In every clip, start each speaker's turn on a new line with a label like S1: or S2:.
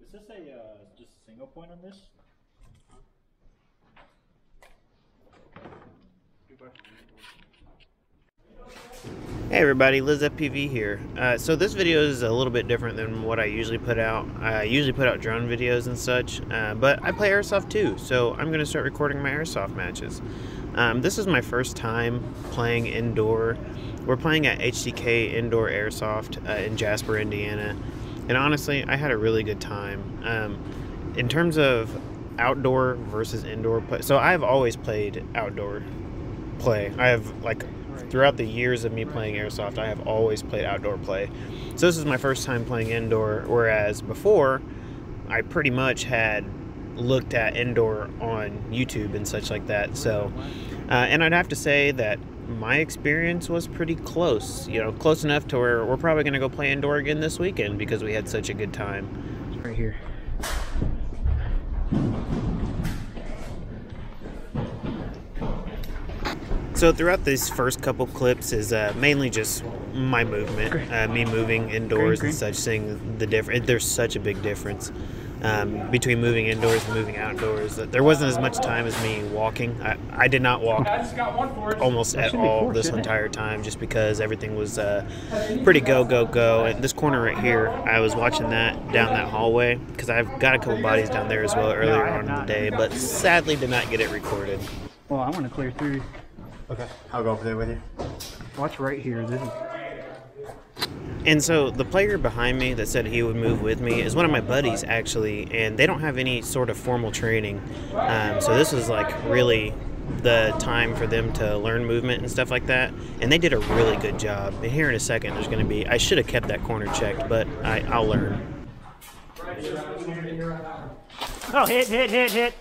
S1: Is this a just a single point on this?
S2: Hey everybody, Liz FPV here. So this video is a little bit different than what I usually put out. I usually put out drone videos and such, but I play airsoft too, so I'm going to start recording my airsoft matches. This is my first time playing indoor. We're playing at HTK Indoor Airsoft in Jasper, Indiana, and honestly, I had a really good time. In terms of outdoor versus indoor play, so I've always played outdoor play. I have, like, throughout the years of me playing airsoft, I have always played outdoor play. So this is my first time playing indoor, whereas before, I pretty much had looked at indoor on YouTube and such like that. So, and I'd have to say that my experience was pretty close. You know, close enough to where we're probably going to go play indoor again this weekend because we had such a good time. Right here. So throughout these first couple clips is mainly just my movement, me moving indoors and such, seeing the difference. There's such a big difference between moving indoors and moving outdoors. There wasn't as much time as me walking. I did not walk almost at all this entire time just because everything was pretty go. And this corner right here, I was watching that down that hallway because I've got a couple bodies down there as well earlier on in the day, but sadly did not get it recorded.
S3: Well, I want to clear through.
S1: Okay, I'll go over there with you.
S3: Watch right here. This is...
S2: And so the player behind me that said he would move with me is one of my buddies, actually, and they don't have any sort of formal training. So this was like really the time for them to learn movement and stuff like that, and they did a really good job. And here in a second, there's going to be, I should have kept that corner checked, but I'll learn.
S3: Oh, hit.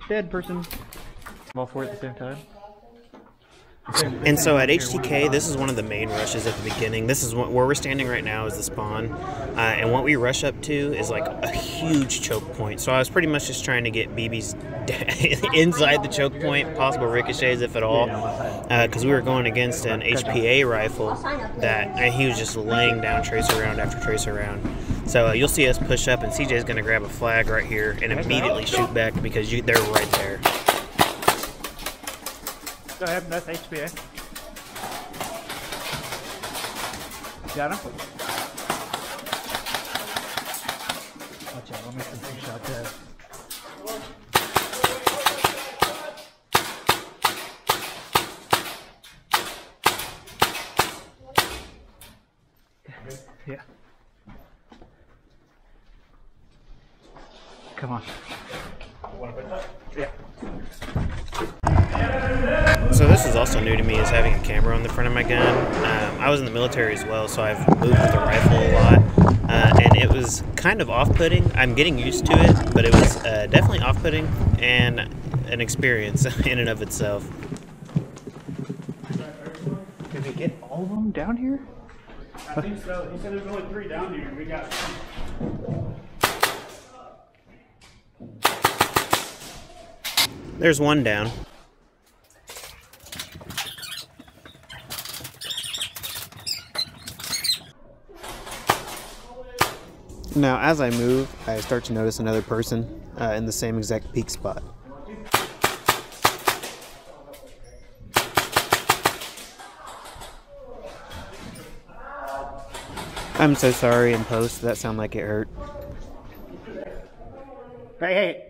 S3: Dead person. All four at the same time.
S2: And so at HTK, this is one of the main rushes at the beginning. This is where we're standing right now is the spawn. And what we rush up to is like a huge choke point. So I was pretty much just trying to get BBs inside the choke point, possible ricochets if at all. Because we were going against an HPA rifle that he was just laying down tracer round after tracer round. So you'll see us push up and CJ's going to grab a flag right here and immediately shoot back because they're right there.
S3: Go ahead, that's HPA. Got him? Watch out, I'll make some big shots there. Yeah. Come on. Yeah.
S2: So this is also new to me, is having a camera on the front of my gun. I was in the military as well, so I've moved with the rifle a lot, and it was kind of off-putting. I'm getting used to it, but it was definitely off-putting and an experience in and of itself.
S3: Did we get all of them down here?
S1: I think so. He said there's only 3 down here. We got 2.
S2: There's one down. Now, as I move, I start to notice another person in the same exact peak spot. I'm so sorry in post, that sounded like it hurt.
S3: Hey.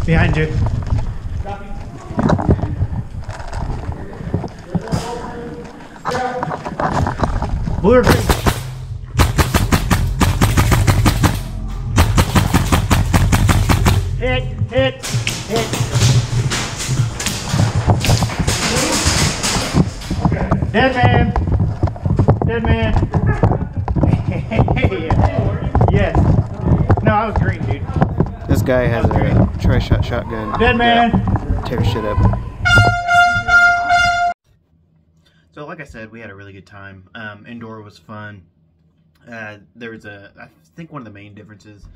S3: Behind you. Blue or green? Hit. Dead man. Dead man. Yes. No, I was green, dude.
S2: This guy has a tri-shot shotgun.
S3: Dead man.
S2: Tear shit up. So like I said, we had a really good time. Indoor was fun. There was I think one of the main differences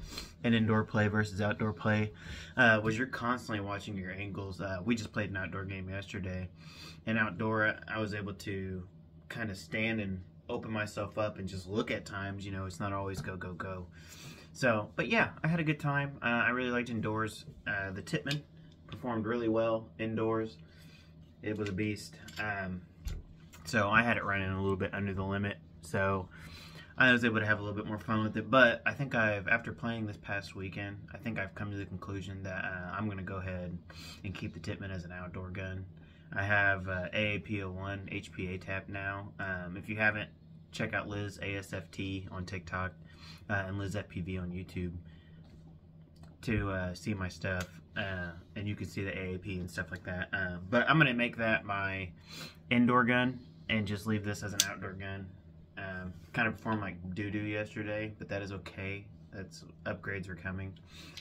S2: in indoor play versus outdoor play was you're constantly watching your angles. We just played an outdoor game yesterday, and outdoor I was able to kind of stand and open myself up and just look at times. You know, it's not always go go go. So, but yeah, I had a good time. I really liked indoors. The Tippman performed really well indoors. It was a beast. So I had it running a little bit under the limit. So I was able to have a little bit more fun with it. But I think after playing this past weekend, I think I've come to the conclusion that I'm going to go ahead and keep the Tippman as an outdoor gun. I have AAP01 HPA tap now. If you haven't, check out Liz ASFT on TikTok and Liz FPV on YouTube to see my stuff, and you can see the AAP and stuff like that. But I'm going to make that my indoor gun and just leave this as an outdoor gun. Kind of performed like doo-doo yesterday, but that is okay. That's upgrades are coming.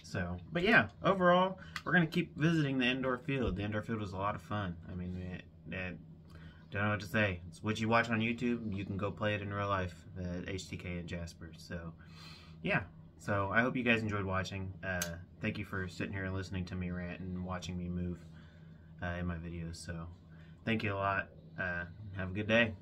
S2: So, but yeah, overall, we're gonna keep visiting the indoor field. The indoor field was a lot of fun. I mean, don't know what to say. It's what you watch on YouTube. You can go play it in real life at HTK in Jasper. So, yeah. So I hope you guys enjoyed watching. Thank you for sitting here and listening to me rant and watching me move in my videos. So, thank you a lot. Have a good day.